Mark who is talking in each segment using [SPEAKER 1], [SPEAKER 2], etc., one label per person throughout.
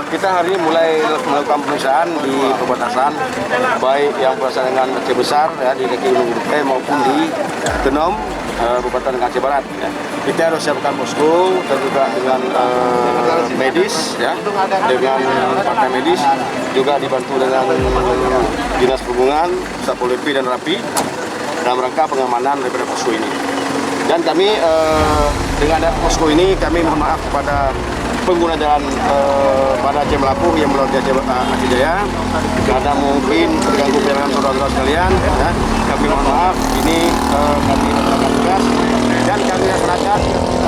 [SPEAKER 1] Kita hari ini mulai melakukan pemeriksaan di perbatasan, baik yang bersama dengan Aceh Besar ya, di kaki Gunung Gede maupun di Tenom, Kabupaten Aceh Barat. Ya. Kita harus siapkan posko dan juga dengan medis, ya, dengan partai medis, juga dibantu dengan dinas perhubungan, Satpol PP dan Rapi dalam rangka pengamanan daripada posko ini. Dan kami dengan ada posko ini kami mohon maaf kepada pengguna jalan pada Aceh Melapu yang melalui Aceh Jaya karena mungkin terganggu perjalanan saudara-saudara sekalian. Ya. Kami mohon maaf, ini kami laksanakan tugas dan kami laksanakan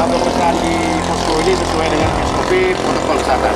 [SPEAKER 1] pemeriksaan di posko ini sesuai dengan SOP protokol kesehatan.